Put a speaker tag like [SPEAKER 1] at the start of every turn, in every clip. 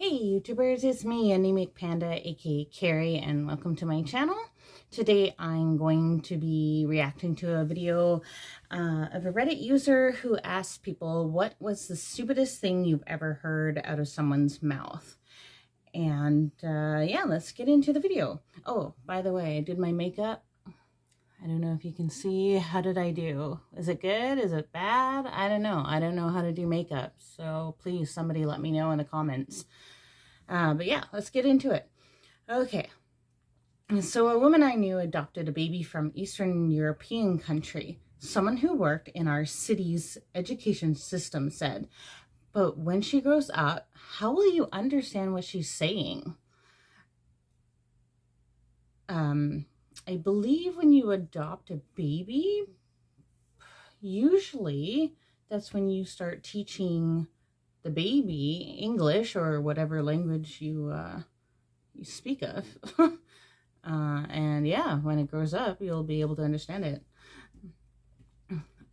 [SPEAKER 1] Hey YouTubers, it's me, Anemic Panda, aka Carrie, and welcome to my channel. Today I'm going to be reacting to a video of a Reddit user who asked people what was the stupidest thing you've ever heard out of someone's mouth. And yeah, let's get into the video. Oh, by the way, I did my makeup. I don't know if you can see. How did I do? Is it good? Is it bad? I don't know. I don't know how to do makeup. So please, somebody let me know in the comments. But yeah, let's get into it. Okay. So a woman I knew adopted a baby from Eastern European country. Someone who worked in our city's education system said, "But when she grows up, how will you understand what she's saying?" I believe when you adopt a baby, usually that's when you start teaching the baby English or whatever language you speak of. And yeah, when it grows up, you'll be able to understand it.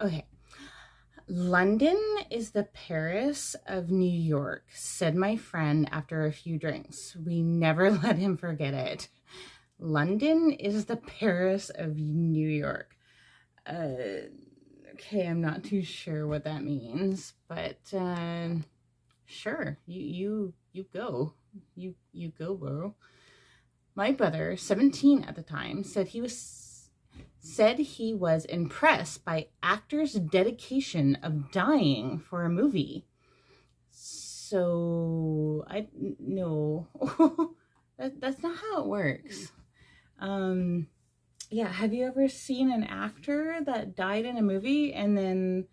[SPEAKER 1] Okay. London is the Paris of New York, said my friend after a few drinks. We never let him forget it. London is the Paris of New York. Okay, I'm not too sure what that means, but sure, you go. You go, bro. My brother, 17 at the time, said he was impressed by actors' dedication of dying for a movie. So no. That's not how it works. Yeah, have you ever seen an actor that died in a movie and then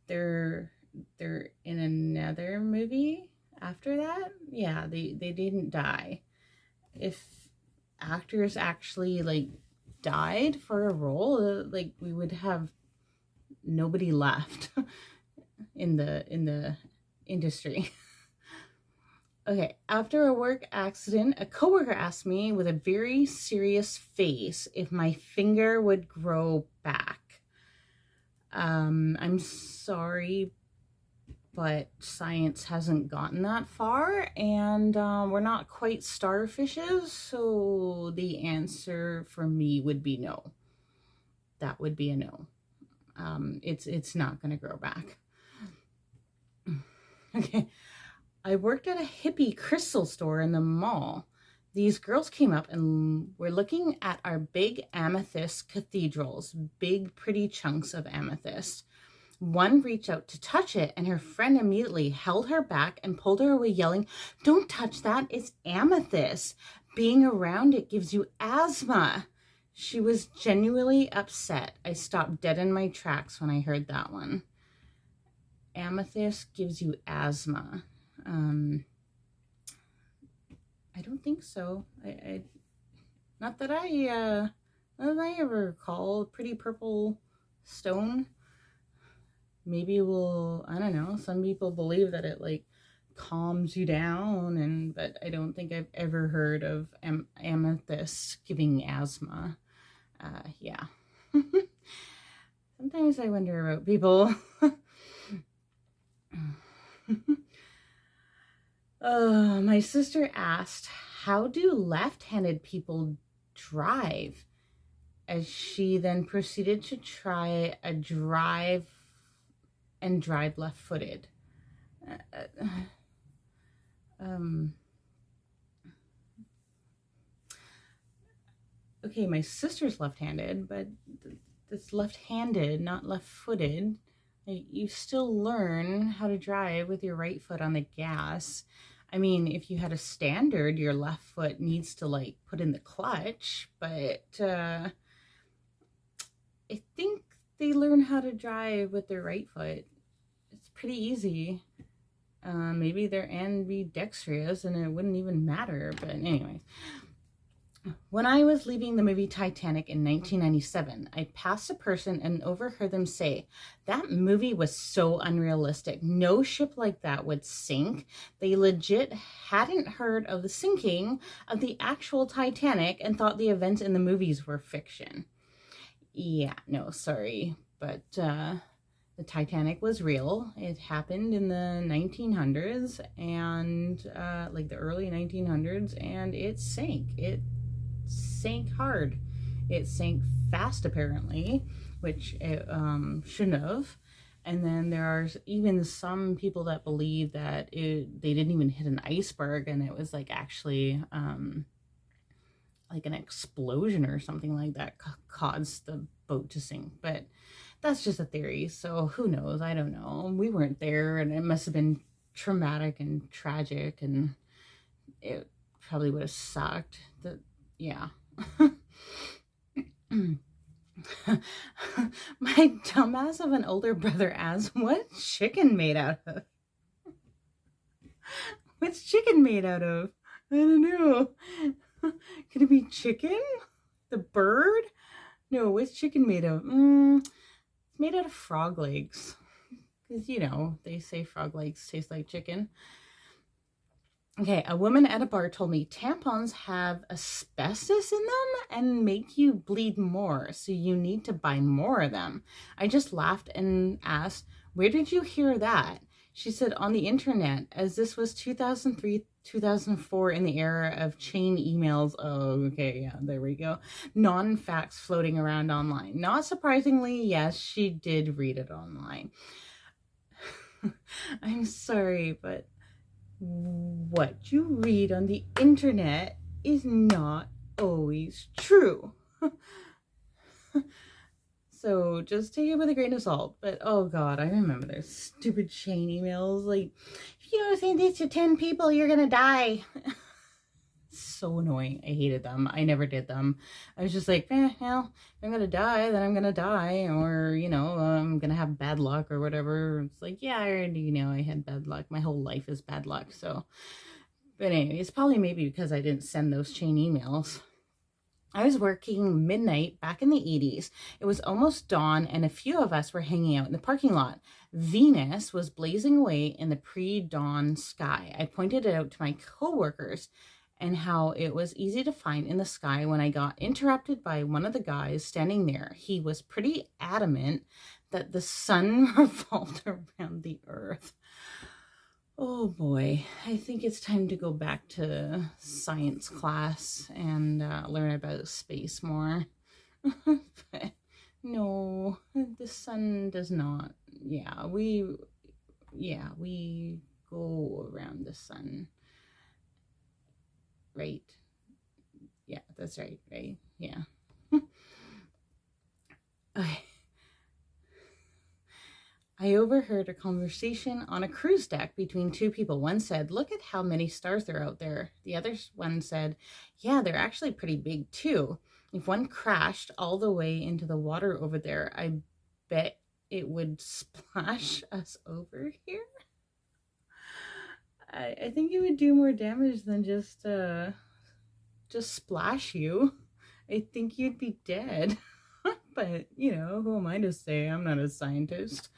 [SPEAKER 1] they're in another movie after that? Yeah, they didn't die. If actors actually like died for a role, like we would have nobody left in the industry. Okay, after a work accident, a coworker asked me with a very serious face if my finger would grow back. I'm sorry, but science hasn't gotten that far, and we're not quite starfishes, so the answer for me would be no. That would be a no. It's not going to grow back. Okay. I worked at a hippie crystal store in the mall. These girls came up and were looking at our big amethyst cathedrals, big pretty chunks of amethyst. One reached out to touch it and her friend immediately held her back and pulled her away yelling, "Don't touch that, it's amethyst. Being around it gives you asthma." She was genuinely upset. I stopped dead in my tracks when I heard that one. Amethyst gives you asthma. I don't think so. Not that I ever recall. Pretty purple stone. Maybe I don't know. Some people believe that it like calms you down, but I don't think I've ever heard of amethyst giving asthma. Yeah. Sometimes I wonder about people. My sister asked, "How do left-handed people drive?" As she then proceeded to try a drive and drive left-footed. Okay, my sister's left-handed, but it's left-handed, not left-footed. You still learn how to drive with your right foot on the gas. I mean, if you had a standard, your left foot needs to like put in the clutch, but I think they learn how to drive with their right foot. It's pretty easy. Maybe they're ambidextrous and it wouldn't even matter, but anyways. When I was leaving the movie Titanic in 1997, I passed a person and overheard them say, "That movie was so unrealistic. No ship like that would sink." They legit hadn't heard of the sinking of the actual Titanic and thought the events in the movies were fiction. Yeah, no, sorry. But The Titanic was real. It happened in the 1900s and like the early 1900s, and it sank. It sank hard. It sank fast, apparently, which it shouldn't have. And then there are even some people that believe that they didn't even hit an iceberg, and it was like actually like an explosion or something like that caused the boat to sink. But that's just a theory, so who knows? I don't know. We weren't there, and it must have been traumatic and tragic, and it probably would have sucked. Yeah. My dumbass of an older brother asked, "What's chicken made out of?" What's chicken made out of? I don't know. Could it be chicken? The bird? No, what's chicken made of? It's made out of frog legs. Because, you know, they say frog legs taste like chicken. Okay, a woman at a bar told me tampons have asbestos in them and make you bleed more, so you need to buy more of them. I just laughed and asked, "Where did you hear that?" She said, "On the internet," as this was 2003, 2004, in the era of chain emails. Oh, okay, yeah, there we go. Non-facts floating around online. Not surprisingly, yes, she did read it online. I'm sorry, but what you read on the internet is not always true. So just take it with a grain of salt. But oh god, I remember those stupid chain emails like, if you don't say this to 10 people, you're gonna die. So annoying. I hated them. I never did them. I was just like, well, if I'm gonna die, then I'm gonna die, or, you know, I'm gonna have bad luck or whatever. It's like, yeah, I already know I had bad luck. My whole life is bad luck. So, but anyway, it's probably maybe because I didn't send those chain emails. I was working midnight back in the 80s. It was almost dawn, and a few of us were hanging out in the parking lot. Venus was blazing away in the pre-dawn sky. I pointed it out to my coworkers and how it was easy to find in the sky when I got interrupted by one of the guys standing there. He was pretty adamant that the sun revolved around the earth. Oh boy, I think it's time to go back to science class and learn about space more. But no, the sun does not. Yeah, we go around the sun. Right. Yeah, that's right, right? Yeah. I overheard a conversation on a cruise deck between two people. One said, "Look at how many stars are out there." The other one said, "Yeah, they're actually pretty big too. If one crashed all the way into the water over there, I bet it would splash us over here." I think it would do more damage than just splash you. I think you'd be dead. But, you know, who am I to say? I'm not a scientist.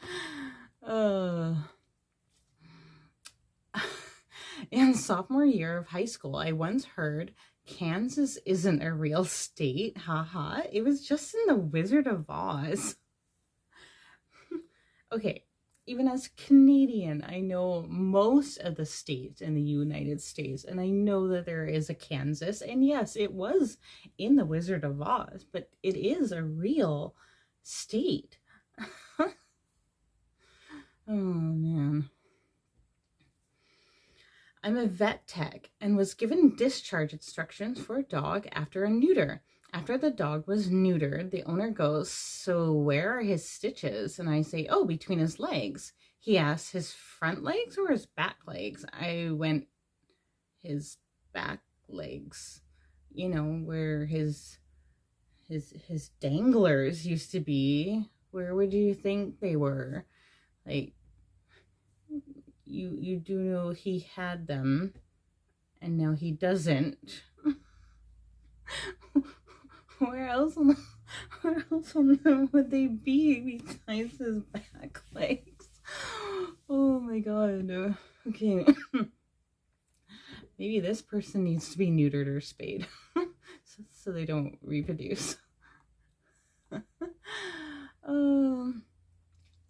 [SPEAKER 1] In sophomore year of high school, I once heard Kansas isn't a real state. Haha. It was just in the Wizard of Oz. Okay. Even as Canadian, I know most of the states in the United States, and I know that there is a Kansas, and yes, it was in the Wizard of Oz, but it is a real state. Oh, man. I'm a vet tech and was given discharge instructions for a dog after a neuter. After the dog was neutered, the owner goes, "So where are his stitches?" And I say, "Oh, between his legs." He asks, "His front legs or his back legs?" I went, "His back legs." You know, where his danglers used to be. Where would you think they were? Like, you do know he had them, and now he doesn't. Where else on them would they be besides his back legs? Oh my god. Okay. Maybe this person needs to be neutered or spayed so they don't reproduce.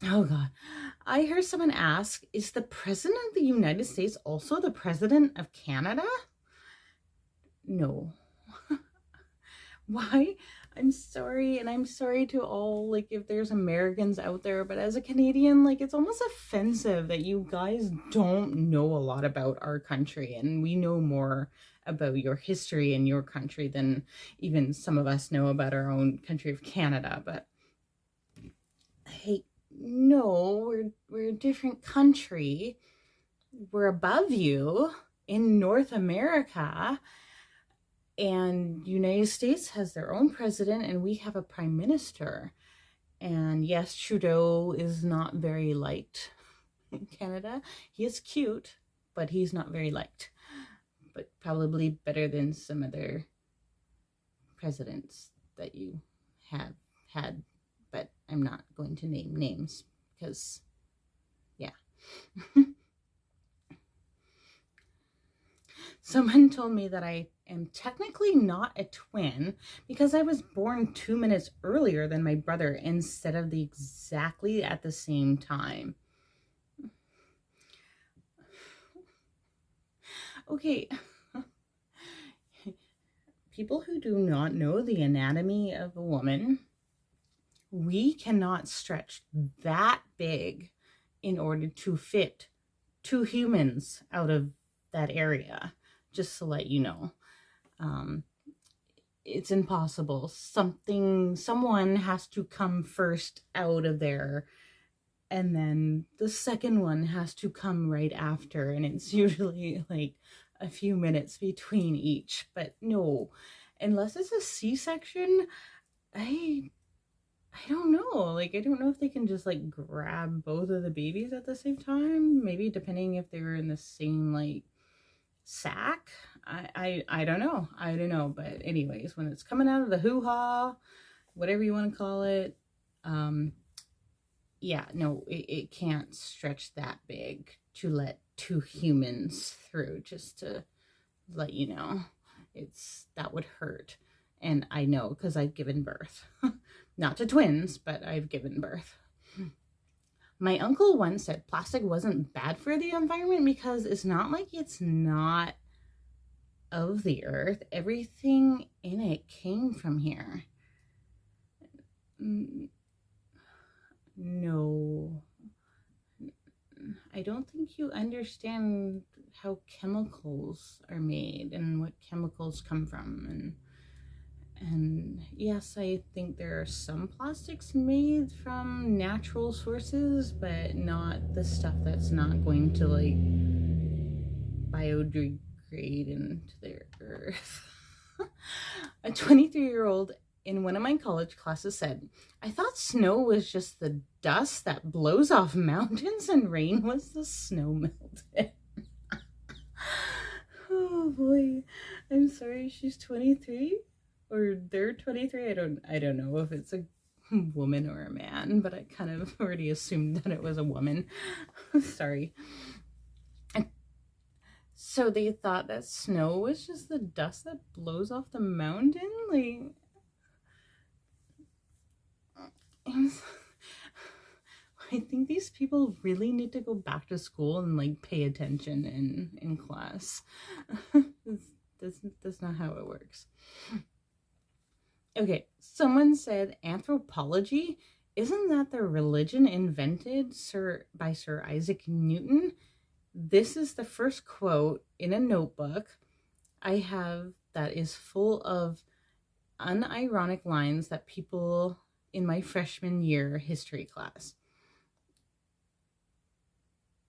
[SPEAKER 1] Oh God. I heard someone ask, is the President of the United States also the President of Canada? No. Why? I'm sorry, and I'm sorry to all, like, if there's Americans out there, but as a Canadian, like, it's almost offensive that you guys don't know a lot about our country, and we know more about your history and your country than even some of us know about our own country of Canada. But hey, no, we're a different country. We're above you in North America. And United States has their own president, and we have a prime minister. And yes, Trudeau is not very liked in Canada. He is cute, but he's not very liked. But probably better than some other presidents that you have had. But I'm not going to name names because, yeah. Someone told me that I am technically not a twin because I was born 2 minutes earlier than my brother instead of exactly at the same time. Okay. People who do not know the anatomy of a woman, we cannot stretch that big in order to fit 2 humans out of that area, just to let you know. It's impossible. Someone has to come first out of there, and then the second one has to come right after, and it's usually like a few minutes between each. But no, unless it's a C-section, I don't know. Like, I don't know if they can just like grab both of the babies at the same time. Maybe depending if they were in the same like sack. I don't know. I don't know. But anyways, when it's coming out of the hoo-ha, whatever you want to call it, yeah, no, it can't stretch that big to let 2 humans through, just to let you know. That would hurt. And I know because I've given birth. Not to twins, but I've given birth. My uncle once said plastic wasn't bad for the environment because it's not like it's not of the earth. Everything in it came from here. No. I don't think you understand how chemicals are made and what chemicals come from. And yes, I think there are some plastics made from natural sources, but not the stuff that's not going to like biodegrade into the earth. A 23-year-old in one of my college classes said, I thought snow was just the dust that blows off mountains and rain was the snow melted. Oh boy, I'm sorry, she's 23 or they're 23. I don't know if it's a woman or a man, but I kind of already assumed that it was a woman. Sorry. So they thought that snow was just the dust that blows off the mountain? Like, I think these people really need to go back to school and like pay attention in class. That's not how it works. Okay, someone said anthropology, isn't that the religion invented by Sir Isaac Newton? This is the first quote in a notebook I have that is full of unironic lines that people in my freshman year history class.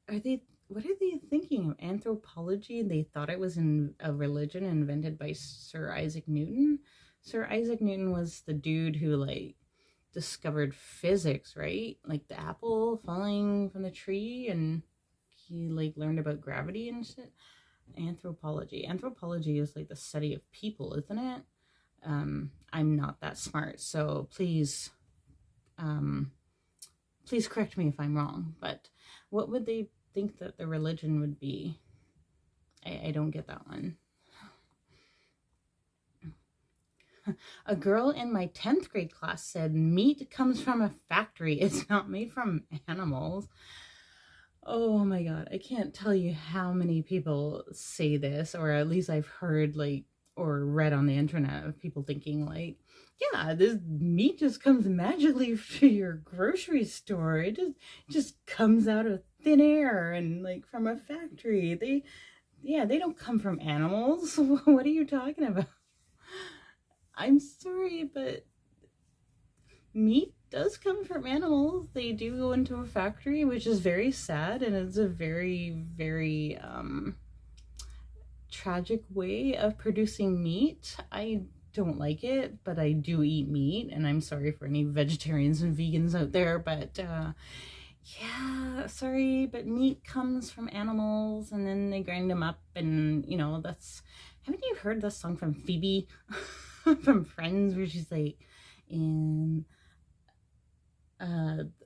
[SPEAKER 1] What are they thinking of anthropology? They thought it was a religion invented by Sir Isaac Newton. Sir Isaac Newton was the dude who like discovered physics, right? Like the apple falling from the tree, and he like learned about gravity and shit. Anthropology is like the study of people, isn't it? I'm not that smart, so please correct me if I'm wrong. But what would they think that the religion would be? I don't get that one. A girl in my 10th grade class said meat comes from a factory. It's not made from animals. Oh my God. I can't tell you how many people say this, or at least I've heard like, or read on the internet of people thinking like, yeah, this meat just comes magically to your grocery store. It just comes out of thin air and like from a factory. They don't come from animals. What are you talking about? I'm sorry, but meat does come from animals. They do go into a factory, which is very sad, and it's a very, very tragic way of producing meat. I don't like it, but I do eat meat, and I'm sorry for any vegetarians and vegans out there, but yeah, sorry, but meat comes from animals, and then they grind them up, and you know, that's, haven't you heard this song from Phoebe from Friends, where she's like, in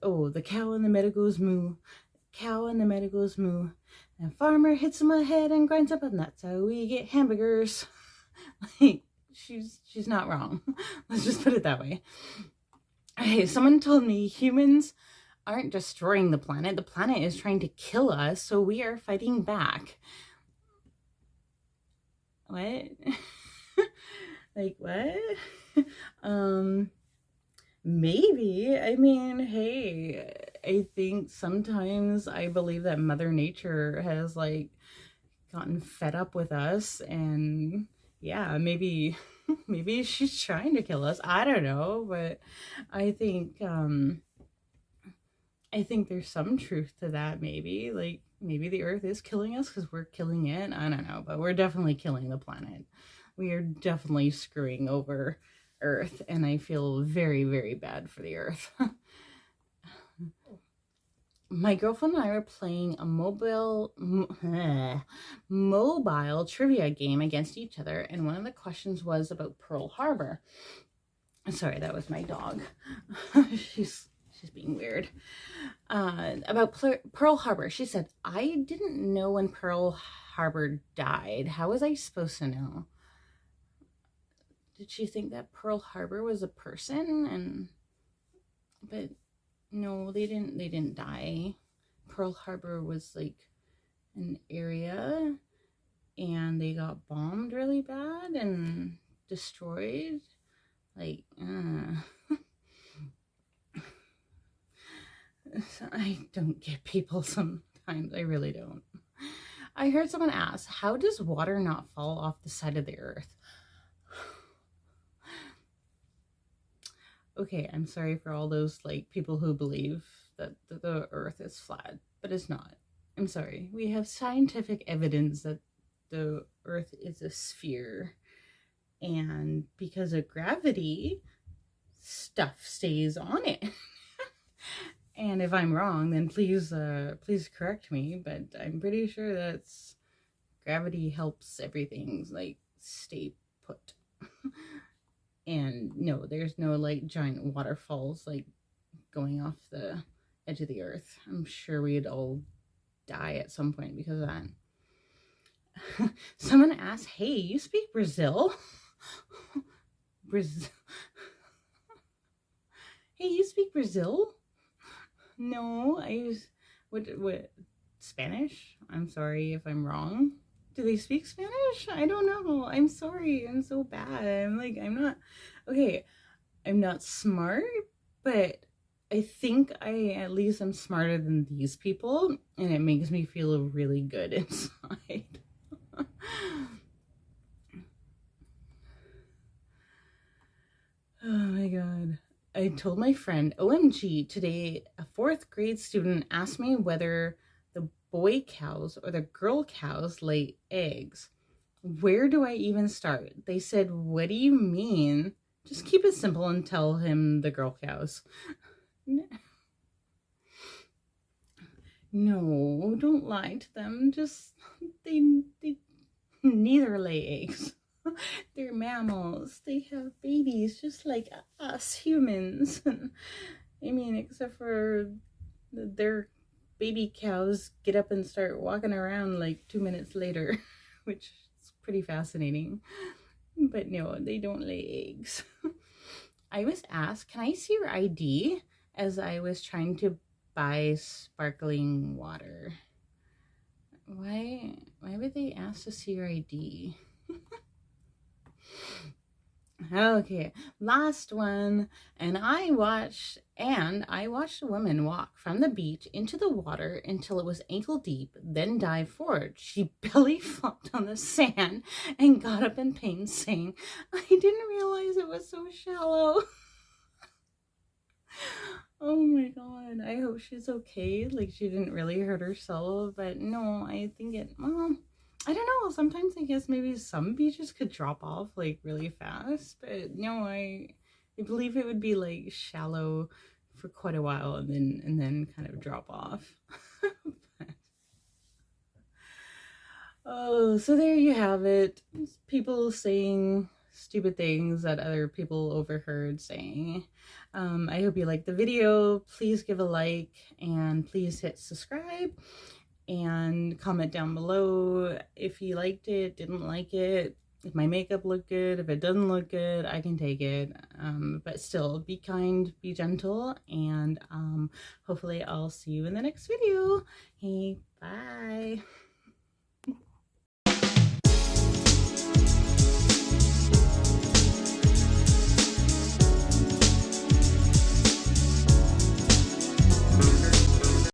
[SPEAKER 1] oh, the cow in the meadow goes moo, cow in the meadow goes moo, and farmer hits him on the head and grinds up, and that's how we get hamburgers. Like, she's not wrong. Let's just put it that way. Okay, someone told me humans aren't destroying the planet is trying to kill us, so we are fighting back. What? Like, what? Maybe. I mean, hey, I think sometimes I believe that Mother Nature has like gotten fed up with us, and yeah, maybe she's trying to kill us. I don't know, but I think there's some truth to that. Maybe like, maybe the earth is killing us because we're killing it. I don't know, but we're definitely killing the planet. We are definitely screwing over Earth, and I feel very, very bad for the Earth. My girlfriend and I were playing a mobile trivia game against each other, and one of the questions was about Pearl Harbor. Sorry, that was my dog. She's being weird. About Pearl Harbor. She said, I didn't know when Pearl Harbor died. How was I supposed to know? Did she think that Pearl Harbor was a person? But no, they didn't die. Pearl Harbor was like an area, and they got bombed really bad and destroyed. Like, I don't get people sometimes. I really don't. I heard someone ask, how does water not fall off the side of the earth? Okay, I'm sorry for all those like people who believe that the earth is flat, but it's not. I'm sorry. We have scientific evidence that the earth is a sphere, and because of gravity, stuff stays on it. And if I'm wrong, then please correct me, but I'm pretty sure that's gravity helps everything like stay put. And no, there's no like giant waterfalls like going off the edge of the earth. I'm sure we'd all die at some point because of that. Someone asked, hey, you speak Brazil? Brazil? Hey, you speak Brazil? No, I use what Spanish? I'm sorry if I'm wrong. Do they speak Spanish? I don't know. I'm sorry. I'm so bad. I'm not, okay, I'm not smart, but I think I at least am smarter than these people, and it makes me feel really good inside. Oh my God. I told my friend, OMG, today a 4th grade student asked me whether the boy cows or the girl cows lay eggs. Where do I even start? They said, what do you mean? Just keep it simple and tell him the girl cows. No, don't lie to them. Just, they neither lay eggs. They're mammals. They have babies just like us humans. I mean, except for their baby cows get up and start walking around like 2 minutes later, which is pretty fascinating. But no, they don't lay eggs. I was asked, can I see your ID? As I was trying to buy sparkling water. Why would they ask to see your ID? Okay, last one. And I watched a woman walk from the beach into the water until it was ankle deep, then dive forward. She belly flopped on the sand and got up in pain, saying, I didn't realize it was so shallow. Oh my god, I hope she's okay. Like, she didn't really hurt herself, but no, I think well, I don't know, sometimes I guess maybe some beaches could drop off like really fast, but no, I believe it would be like shallow for quite a while and then kind of drop off. Oh, so there you have it. People saying stupid things that other people overheard saying. I hope you liked the video. Please give a like and please hit subscribe and comment down below if you liked it, didn't like it, if my makeup looked good. If it doesn't look good, I can take it. But still, be kind, be gentle, and hopefully I'll see you in the next video. Hey, bye.